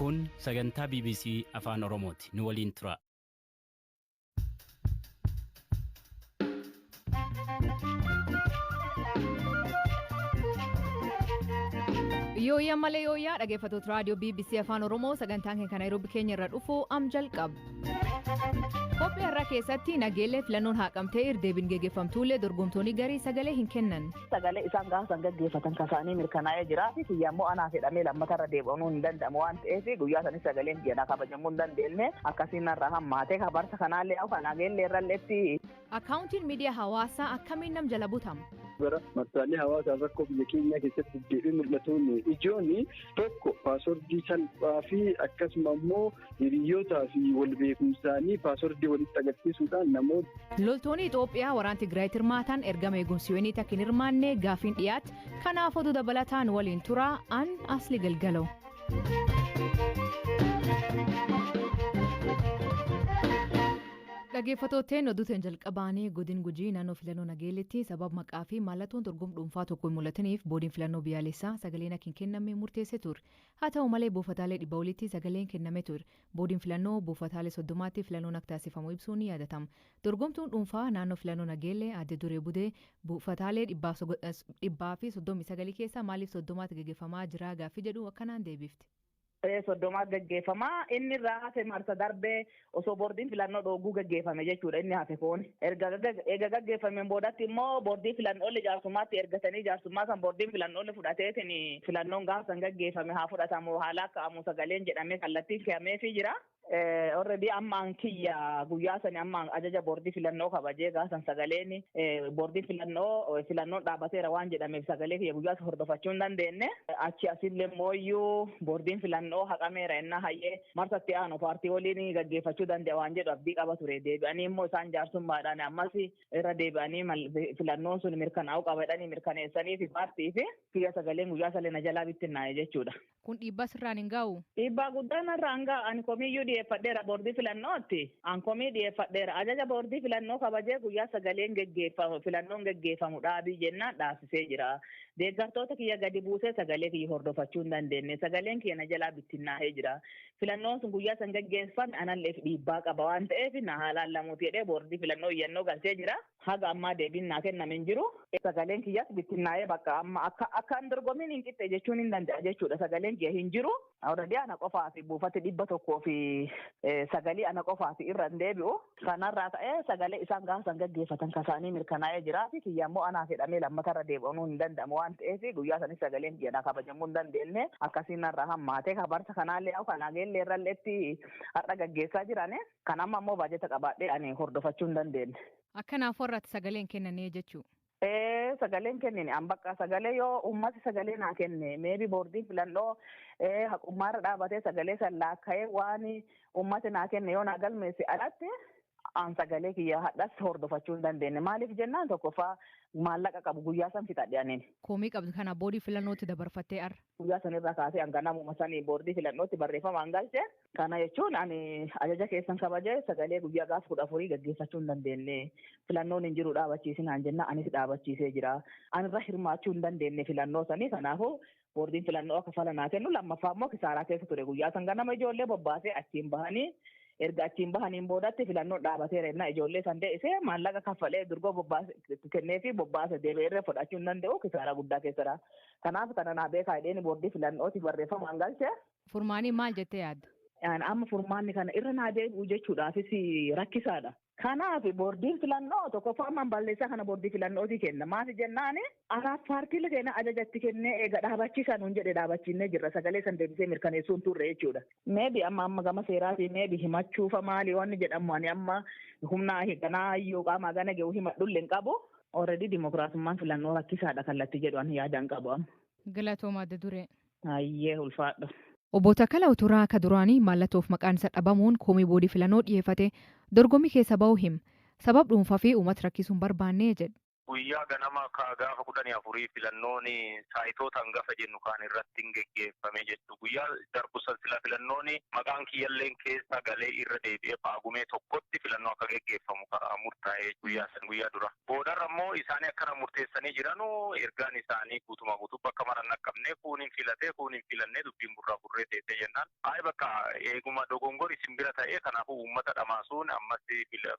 Kun sagantaa BBC Afaan Oromooti. Nu waliin tura. Yooyyaa malee yooyyaa dhaggeeffattoota raadiyoo BBC Afaan Oromoo sagantaan keenya Naayiroobii keenya irra dhufu jalqaba. Kophee irraa keessatti nageellee filannoon haqamtee irdeebiin geggeeffamtuullee dorgomtoonni garii sagalee hin kennan. Sagalee isaan gaafa gaggeeffatan kasaanii mirkanaa'ee jira. Kiyyaammoo anaa fedhamee lammatarra deebi'uu hin danda'amu waan ta'eef guyyaa sanis sagaleen jedha kabajamuu hin dandeenye akkasiin irraa hammaatee kabarsa kanaallee akka nageellee irralleetti. Akkaawuntiin miidiyaa hawaasaa akkamiin nam jala butama? Bara marsaalee hawaasaa rakkoo biyya keenya keessatti deebiin mul'atuun ijoon tokko paaswordii salphaa fi akkasuma immoo hiriyyootaa fi wal beekumsaanii paaswordii walitti agarsiisuudhaan namoota. Loltoonni Itoophiyaa waraana Tigraay tirmaatan ergama eegumsi wayinii takka hin hirmaanne gaafiin dhiyaate kanaaf oduu dabalataan waliin turaa an asli galgaloo. Dhaggeeffattootni oduutiin jalqabaanii godina Gujii naannoo filannoo nageelletti sababa maqaa fi mallattoon dorgommii dhuunfaa tokko hin mul'ataniif boodiin filannoo biyyaalessaa sagaleen akka hin kennamne murteessee ture. Haa ta'u malee buufataalee 100tti sagaleen kennamee ture. Boodiin filannoo buufataalee 30tti filannoon akka taasifamu ibsuun ni yaadatama. Dorgomtuun dhuunfaa naannoo filannoo nageellee Aadde Duree Budee buufataalee 139 keessaa maaliif 30tti gaggeeffamaa jira gaaffii jedhu akkanaan deebifti. 30 gaggeeffamaa inni irraa hafe marsa darbee osoo boordiin filannoo dhooguu gaggeeffame jechuudha inni hafe foon erga gaggeeffameen boodatti immoo boordii filannoolle jaarsummaatti ergatanii jaarsummaa san boordiin filannoolle fudhateetiin filannoon gaafa san gaggeeffame haa fudhatamu haala kaa'amu sagaleen jedhamee kallattiin fe'ameefii jira. Already ammaan kiyya guyyaa sani ammaan ajaja boordii filannoo kabajee gaasan sagaleen boordii filannoon dhaabateera waan jedhameef sagalee kiyya guyyaa hordofachuu hin dandeenye achi asillee mooyyuu boordiin filannoo haqameera innaa hayyee marsatti aanu paartii waliin gaggeeffachuu danda'a waan jedhu abdii qaba ture deebi'anii immoo isaan jaarsummaadhaan ammas irra deebi'anii filannoon sun mirkanaa'uu qabadhanii mirkaneessanii fi paartii fi kiyya sagaleen guyyaa salee na jalaa bittinnaa'e jechuudha. Kun dhiibbaa sirraan hin gahu? Dhiibbaa guddaan irraa hin gahu ani komiyyuu dhiyeeffadheera boordii filannootti an komii dhiyeeffadheera ajaja boordii filannoo kabajee guyyaa sagaleen filannoon gaggeeffamu dhaabii jennaan dhaabsisee jira. Deeggartoota kiyya gadi buusee sagalee kiyya hordofachuu hin dandeenye sagaleen kiyya na jalaa bittinnaa'ee jira. Filannoon sun guyyaa san gaggeeffame analleef dhiibbaa qaba waan ta'eef na haalaan lamuuti jedhee boordii filannoo iyyannoo galchee jira. Haga ammaa deebiin naa kenname hin jiru. Sagaleen kiyyas bittinnaa'ee bakka amma akkaan dorgommiin hin qixxe jechuun hin danda'a jechuudha. Sagaleen kiyya hin jiru. Awurradii ana qofaa fi buufata 109 ana qofaa fi irra hin deebi'u. Kanarraa ta'ee sagalee isaan gaafa san gaggeeffatan kasaanii mirkanaa'ee jira fi kiyya immoo anaa fedhamee lammatarra deebi'uu hin danda'amu waan ta'eef guyyaa sanis sagaleen kiyya kabajamuu hin dandeenye akkasiin irraa hammaatee kabarsa kanaallee akka nageellee irralleetti har'a gaggeessaa jiran kan amma immoo baajata qabaadhee ani hordofachuu hin dandeenye. Akkanaaf warratti sagaleen kennanii jechuudha. Sagaleen kennine an bakka sagalee yoo uummati sagalee naa kenne meebi boordiin filannoo haqummaarra dhaabatee sagalee san laakka'ee waan uummati naa kenne yoo naa galmeesse alatti an sagalee kiyya hadhas hordofachuu hin dandeenye maaliif jennaan tokkoffaa maallaqa qabu guyyaa san fixadhe aniin. Komii qabdu kana boordii filannootti dabarfattee arra. Guyyaa sanirraa kaasee hanga namuma sanii boordii filannootti barreeffama galche kana jechuun ani ajaja keessan kabajee sagalee guyyaa gaafa 14 gaggeeffachuu hin dandeenye filannoon hin jiru dhaabachiisinaan jenna anis dhaabachiisee jira anirra hirmaachuu hin dandeenye filannoo sanii kanaafuu boordiin filannoo akka fala naa kennu lammaffaa immoo kisaaraa keessa ture guyyaa san ganama ijoollee bobbaasee achiin bahanii erga achiin bahaniin boodatti filannoon dhaabateera innaa ijoollee san de'isee maallaqa kaffalee durgoo bobbaase kennee fi bobbaase deebi'ee fudhachuu hin danda'u kisaaraa guddaa keessadha. Kanaaf kana naa beekaa hidheeni boordii filannootti barreeffamaan galche. Furmaanii maal jettee yaadda? Amma furmaanni kana irra naa deebi'u jechuudhaafis rakkisaadha. Kanaaf boordiin filannoo tokkoffaa balleessaa kana boordii filannootii kenna. Maali jennaan araaf paartiilee keenya ajajatti kennee eega dhaabachiisaa nuun jedhe dhaabachiisnee jirra sagalee san deebisee mirkaneessuun turre jechuudha. Meebi amma gama seeraatii meebi himachuufa maali wanni jedhamu ani amma humnaa hiikanaa iyyuu qaamaa gana ga'u himadhulle hin qabu. Already dimokiraasummaan filannoo rakkisaadha kallattii jedhu ani yaadaan qabu amma. Galatooma Aadde Duree. Hayyee ulfaadha. Obbo Takkala Uturaa akka duraanii mallattoof maqaan isa dhabamuun komii boordii filannoo dhiyeeffate dorgommii keessa ba'uu hima. Sabab dhuunfaa fi uummata rakkisuun barbaannee jedhe. guyyaa ganama gaafa 14 filannoon saayitoota hangafa jennu kaan irratti hin geggeeffame jechuudha. Guyyaa darbu sila filannoon maqaan kiyyalleen keessa galee irra deebi'ee baagumee tokkotti filannoo akka geggeeffamu murtaa'ee guyyaa dura. Boodarra immoo isaanii akkana murteessanii jiranu ergaan isaanii guutuma guutuu bakka maran naqqabnee kuuniin filatee kuuniin filannee dubbiin burraa burree teessee jennaan. Bakka eeguma dogongori simbira ta'ee kanaafuu uummata dhamaasuun ammas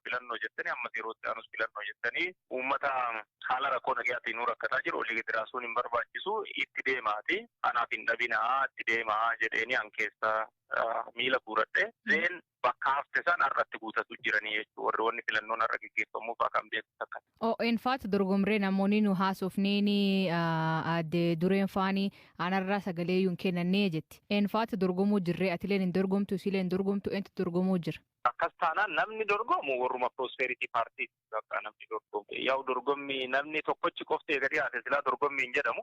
filannoo jettanii ammas yeroo itti aanus filannoo jettanii uummata haala rakkoo nagayaatiin nu rakkataa jiru olii gadi raasuun hin barbaachisu itti deemaati. Kanaaf hin dhabinaa itti deemaa jedheeni an keessa miila guuradhe zeen bakka hafte san irratti guutatu jiranii jechuudha. Warri wanni filannoon irra geggeeffamuuf kan beeku akka. In fact dorgomree namoonni nu haasofneeni adde dureen faanii anarraa sagalee yuun kennannee jetti. In fact dorgomuu jirree atileen hin dorgomtu sileen dorgomtu enti dorgomuu jira. Akkas taanaan namni dorgomu warruma Prosperity Party bakka namni dorgomu. Yaa'u dorgommi namni tokkochi qoftee gadi haate silaa dorgommi hin jedhamu.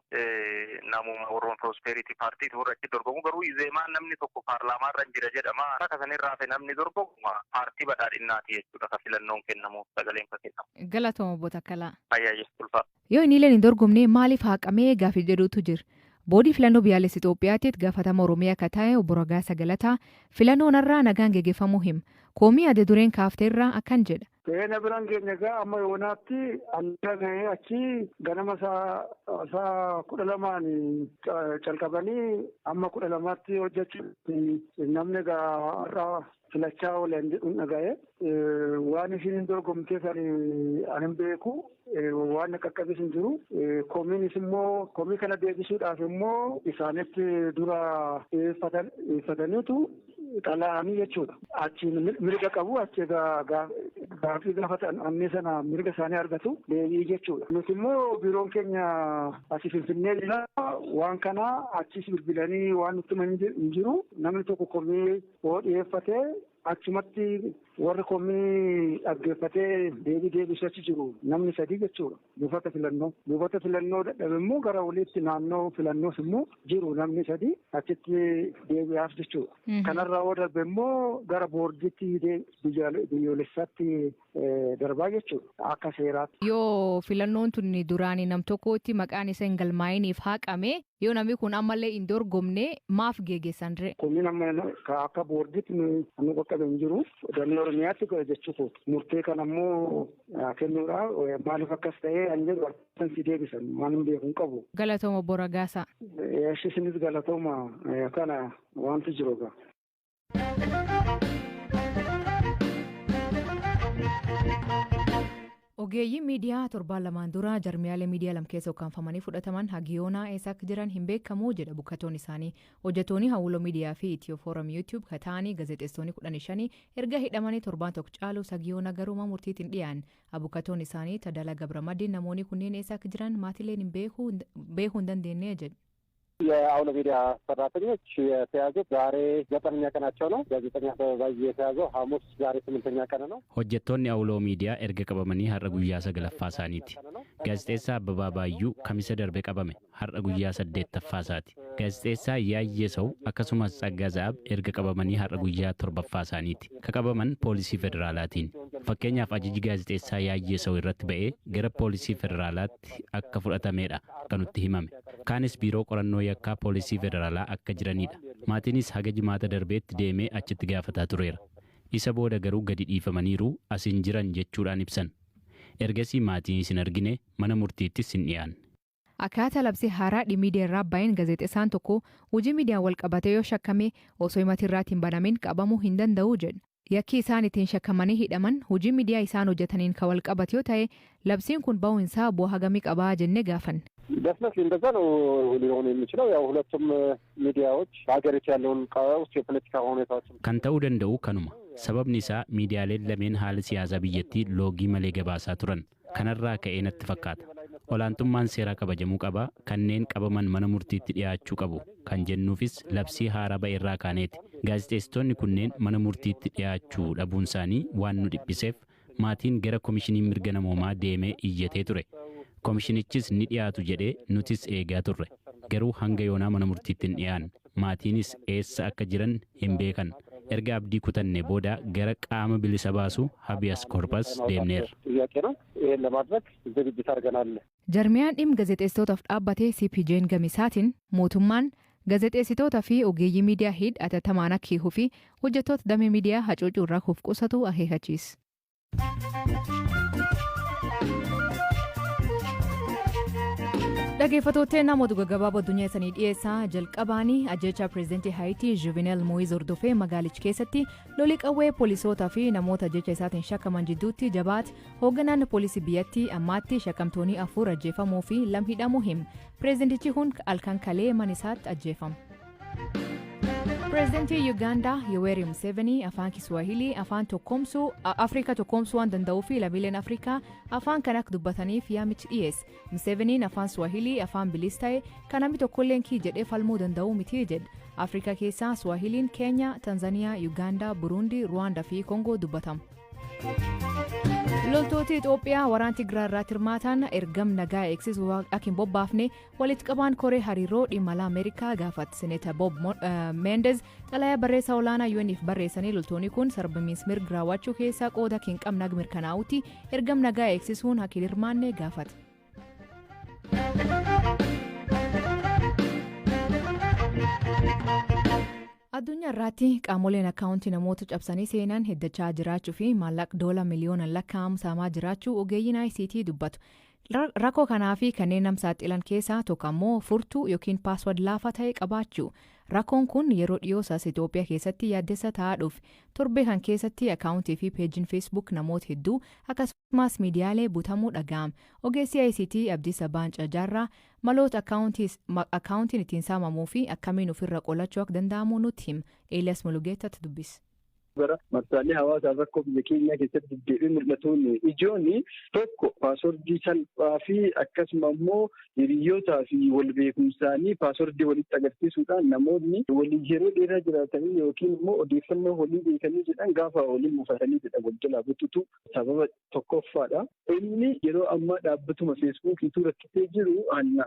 Namuma warruma Prosperity Party warrachi dorgomu garuu izeemaan namni tokko paarlaamaa irra jira jedhama. Akka sanirraa hafe namni dorgomu paartii badhaadhinnaati jechuudha ka filannoon kennamu sagaleen ka kennamu. Galatooma boota kalaa. Ayyaayee ulfaa. Yoo inni illee hin dorgomne maaliif haqamee gaaffii jedhutu jira. Boodii filannoo biyyaalessaa Itoophiyaatti gaafatama Oromiyaa akka ta'e obbo Ragaasaa Galataa filannoon irraa nagaan geggeeffamuu hima. Koomii adde dureen kaafteerraa akkan jedha. Seena biraan keenya egaa amma yoonaatti annagahee achi ganama saa 12 calqabanii amma 12tti hojjechuun namni egaa irraa filachaa oolan jedhuun dhaga'ee waan isheen dorgomtee kan ani beeku waan qaqqabis hin jiru. Koomiinis immoo koomii kana deebisuudhaaf immoo isaanitti dura dhiyeeffataniitu xalaa'anii jechuudha. Achiin mirga qabu achi gaaffii gaafatan annee sana mirga isaanii argatu deebii jechuudha. Nuti immoo biiroon keenya asii Finfinnee jira waan kana achis bilbilanii waan nutti hin jiru namni tokko koomii yoo dhiyeeffate achumatti warri koomii dhaggeeffatee deebisu achi jiru namni 3 jechuudha. Buufata filannoo dadhabe immoo gara walitti naannoo filannoos immoo jiru namni 3 achitti deebi'aaf jechuudha. Kanarraa yoo darbe immoo gara boordiitti biyyoolessaatti darbaa jechuudha akka seeraatti. Yoo filannoon tun duraanii nam tokkotti maqaan isa hin galmaa'iniif haqame yoo namni kun ammallee hin dorgomne maaf geggeessan ree? Komiin amma akka boordiitti nu qaqqabe hin jiru. Dannoo Oromiyaatti jechuudha. Murtee kana immoo kennuudhaaf maaliif akkas ta'ee an jedhu akkasumas si deebisan waan hin beeku hin qabu. Galatooma obbo Ragaasaa. Isinis galatooma kana wanti jiru egaa. Ogeeyyiin miidiyaa 7 lamaan dura jarmiyaalee miidiyaa lam keessa ukkaanfamanii fudhataman hagiyoonaa eessa akka jiran hin beekamu jedha bukkatoon isaanii. Hojjettoonni hawwiloo miidiyaa fi Itiyoo Fooram YouTube kataanii gaazexeessonni 15 erga hidhamanii 7 tokko caalu hagiyoona garuma murtiitiin dhiyaan. Bukkatoon isaanii Tadala Gabramadiin namoonni kunneen eessa akka jiran maatileen hin beekuu hin dandeenye jedhu. የአውሎ ሚዲያ ሰራተኞች የተያዙት ዛሬ 9ኛ ቀናቸው ነው። ጋዜጠኛ አበባዬ የተያዘው ሐሙስ ዛሬ 8ኛ ቀን ነው። Hojjettoonni Awuloo Miidiyaa erga qabamanii har'a guyyaa 9ffaa isaaniiti. Gaazexeessaa Abbabaa Baayyuu kamisa darbe qabame har'a guyyaa 8ffaa isaati. Gaazexeessaa Yaayyesaw akkasumas Tsaggaa Za'ab erga qabamanii har'a guyyaa 7ffaa isaaniiti. Ka qabaman poolisii federaalaatiin. Fakkeenyaaf ajajji gaazexeessaa Yaayyesaw irratti ba'ee gara poolisii federaalaatti akka fudhatameedha kan nutti himame. Kaanis biiroo qorannoo yakkaa poolisii federaalaa akka jiranidha. Maatiinis haga jimaata darbeetti deemee achitti gaafataa tureera. Isa booda garuu gadi dhiifamaniiru asin jiran jechuudhaan ibsan. Ergasii maatiin isin argine mana murtiittis hin dhiyaanne. Akkaataa labsii haaraa miidiyaa irraa baay'een gaazexeessaan tokko hojii miidiyaan wal qabatee yoo shakkame osoo himati irratti hin banamin qabamuu hin danda'u jedhu. Yakki isaan ittiin shakkamanii hidhaman hojii miidiyaa isaan hojjetaniin kan wal qabate yoo ta'e labsiin kun ba'uun isaa bu'aa hagamii qabaa jennee gaafanne. በስነት እንደዛ ነው ሊሆን የሚችለው ያው ሁለቱም ሚዲያዎች በሀገሪቱ ያለውን ቀውስ የፖለቲካ ሁኔታዎችን kan ta'uu danda'u kanuma sababni isaa miidiyaaleen lameen haala siyaasaa biyyattii loogii malee gabaasaa turan kanarraa ka'ee natti fakkaata olaantummaan seeraa kabajamuu qaba kanneen qabaman mana murtiitti dhiyaachuu qabu kan jennuufis labsii haaraa ba'e irraa kaaneeti gaazexeessitoonni kunneen mana murtiitti dhiyaachuu dhabuun isaanii waan nu dhiphiseef maatiin gara komishinii mirga namoomaa deemee iyyatee ture. Komishinichis ni dhiyaatu jedhee nutis eegaa turre garuu hanga yoonaa mana murtiitti hin dhiyaanne maatiinis eessa akka jiran hin beekan erga abdii kutannee booda gara qaama bilisa baasu habeas corpus deemneerra. ጥያቄ ነው። ይሄን ለማድረግ ዝግጅት አድርገናል። Jarmiyaan dhimma gaazexeessitootaaf dhaabbatee CPJ'n Gamisaatiin mootummaan gaazexeessitootaa fi ogeeyyii miidiyaa hidhatamaan akka hiikuu fi hojjettoota damee miidiyaa hacuucuu irraa of qusatu akeekachiisa. Dhaggeeffattoota namoota gaggabaaboo addunyaa isaanii dhiyeessaa jalqabaanii ajjeechaa pireezidantii Haayitii Juvenal Moiz hordofee magaalicha keessatti lolii qawwee poolisootaa fi namoota ajjeecha isaatiin shakkaman jidduutti jabaate hoogganaan poolisii biyyattii ammaatti shakkamtoonni 4 ajjeefamuu fi 2 hidhamuu hima. Pireezidantichi kun halkan kalee mana isaatti ajjeefame. Pireezidantii Yuugaandaa Yoweri Museveni afaan Kiswahilii afaan Afrikaa tokkoomsuu waan danda'uu fi lammiileen Afrikaa afaan kana akka dubbataniif yaamicha dhiyeesse. Museveniin afaan Swahilii afaan bilis ta'e kan namni tokkolleen kii jedhee falmuu danda'u miti jedha. Afrikaa keessaa Swahiliin Keenya, Tanzaniyaa, Yuugaandaa, Buruundii, Ruwaandaa fi Koongoo dubbatama. Loltooti Itoophiyaa waraana Tigraay irratti hirmaatan ergam nagaa eegsisuu akka hin bobbaafne walitti qabaan koree hariiroo dhimma alaa Ameerikaa gaafate. Seneetar Bob Mendez xalayaa barreessaa olaanaa UN'if barreessanii loltoonni kun sarbamiinsa mirga raawwachuu keessaa qooda hin qabne mirkanaa'utti ergam nagaa eegsisuun akka hin hirmaanne gaafate. Addunyaa irratti qaamoleen akkaawuntii namoota cabsanii seenan heddachaa jiraachuu fi maallaqa $1 miliyoonaan lakkaa'amu saamaa jiraachuu ogeeyyiin ICT dubbatu. Rakkoo kanaa fi kanneen nama saaxilan keessaa tokko ammoo furtuu yookiin paasword laafaa ta'e qabaachuu. Rakkoon kun yeroo dhiyoosaas Itoophiyaa keessatti yaaddessa ta'aa dhufe. Torbee kan keessatti akkaawuntii fi peejiin Facebook namoota hedduu akkasumas miidiyaalee butamuu dhaga'ame. Ogeessi ICT Abdiisa Baancaa Jaarraa maloota akkaawuntiin ittiin saamamuu fi akkamiin ofirra qolachuu akka danda'amu nutti hima. Eeliyaas Mulugeetatti dubbisa. Bara marsaalee hawaasaa rakkoo biyya keenya keessatti deebiin mul'atuun ijoon tokko paaswordii salphaa fi akkasuma immoo hiriyyootaa fi wal beekumsaanii paaswordii walitti agarsiisuudhaan namoonni waliin yeroo dheeraa jiraatanii yookiin immoo odeeffannoo walii beekanii jedhan gaafa waliin mufatanii jedhan wal jalaa bututu sababa tokkoffaadha. Inni yeroo ammaa dhaabbatuma feesbuukiitu rakkisee jiru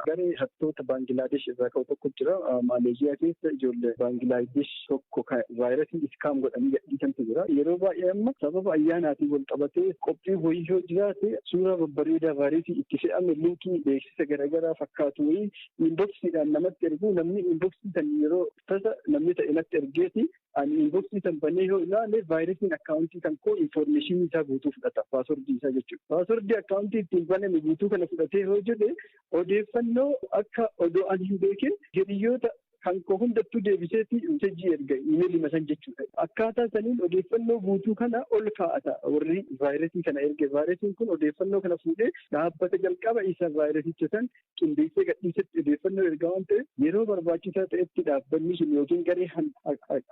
garee hattoota Baangilaadesh irraa ka'u tokko jira. Maaleeshiyaa keessa ijoollee Baangilaadesh tokko vaayirasii iskaam godhanii yeroo baay'ee amma sababa ayyaanaatiin wal qabatee qophii wayii yoo jiraate suuraa babbareedaa vaayirasii itti fe'ame linkii beeksisa garaagaraa fakkaatu wayii inboksiidhaan namatti ergu namni inboksii san yeroo tasa namni ta'e natti ergeeti ani inboksii san banee yoo ilaale vaayirasiin akkaawuntii kan koo infoormeeshinii isaa guutuu fudhata paaswordii isaa jechuudha. Paaswordii akkaawuntii ittiin baname guutuu kana fudhatee yoo jedhe odeeffannoo akka odoo ani hin beekin hiriyyoota kan koo hundattuu deebiseeti hojii erga imeelii masan jechuudha. Akkaataa saniin odeeffannoo guutuu kana ol kaa'ata warri vaayirasii kana erge. Vaayirasiin kun odeeffannoo kana fuudhee dhaabbata jalqaba isa vaayirasicha san qindeessee gadhiisetti odeeffannoo erga waan ta'eef yeroo barbaachisaa ta'etti dhaabbanni sun yookiin garee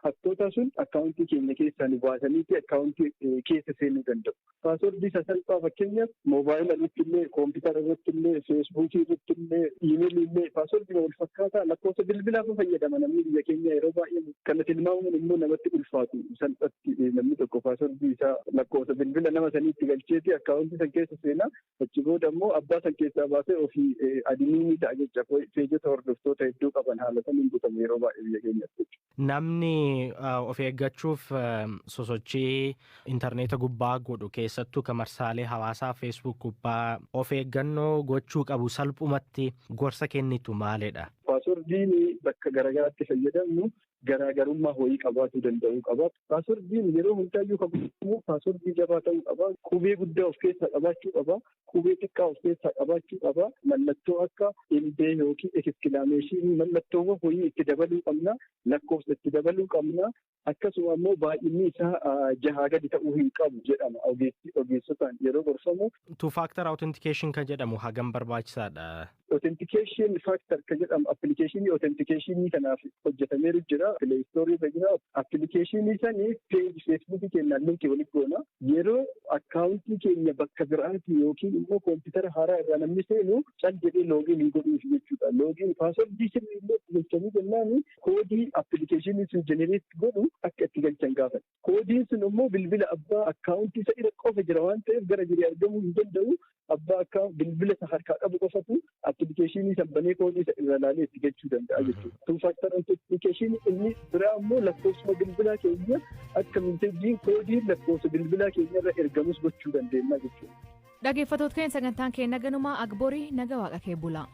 hattoota sun akkaawuntii keenya keessaa nu baasaniiti akkaawuntii keessa seenuu danda'u. Paaswordii sasalphaa fakkeenyaaf moobaayila irratti illee koompitara irratti illee feesbuukii irratti illee imeelii illee paaswordii wal fakkaataa lakkoofsa bilbilaa fayyadama namni biyya keenya yeroo baay'ee kana tilmaamuun immoo namatti ulfaatu salphatti namni tokko paaswordii isaa lakkoofsa bilbila nama saniitti galcheeti akkaawuntii san keessa seenaa achi booda immoo abbaa san keessaa baasee ofii adimiinii ta'a jecha peejota hordoftoota hedduu qaban haala saniin butamu yeroo baay'ee biyya keenyatti. Namni of eeggachuuf sosochii intarneeta gubbaa godhu keessattuu marsaalee hawaasaa feesbuuk gubbaa of eeggannoo gochuu qabu salphumatti gorsa kennitu maalidha? Paaswordiin bakka garaagaraatti fayyadamnu garaagarummaa ho'ii qabaachuu danda'uu qaba. Paaswordiin yeroo hundaayyuu qabu paaswordii jabaa ta'uu qaba. Qubee guddaa of keessaa qabaachuu qaba. Qubee xiqqaa of keessaa qabaachuu qaba. Mallattoo akka ilbee yookiin ekskilaameeshinii mallattoowwan ho'ii itti dabaluu qabna. Lakkoofsa itti dabaluu qabna. Akkasuma immoo baay'inni isaa 6 gadi ta'uu hin qabu jedhama ogeessotaan yeroo gorfamu. Two-factor authentication kan jedhamu hagam barbaachisaadha? Authentication factor kan jedhamu appilikeeshinii authenticationii kanaaf hojjetameeru jira. Play Store irra jira. Appilikeeshinii sanii page Facebook keenyaan linkii walitti goona. Yeroo akkaawuntii keenya bakka biraatti yookiin immoo koompitara haaraa irraa namni seenu cal jedhee loogiin godhuuf jechuudha. Loogiin paaswordii sirrii illee galchanii jennaan koodii appilikeeshinii sun jenereet godhu akka itti galchan gaafata. Koodiin sun immoo bilbila abbaa akkaawuntii isa irra qofa jira waan ta'eef gara jiree argamuu hin danda'u. Abbaa akka bilbila isa harkaa qabu qofatu appilikeeshinii sanbanee koodii isa irra ilaalee itti galchuu danda'a jechuudha. Two factor authentication inni biraa immoo lakkoofsa bilbilaa keenya akka minteejiin koodiin lakkoofsa bilbilaa keenya irra ergamus gochuu dandeenya jechuudha. Dhaggeeffattoota keenya sagantaan keenya ganumaa agborii naga waaqa kee bulaa.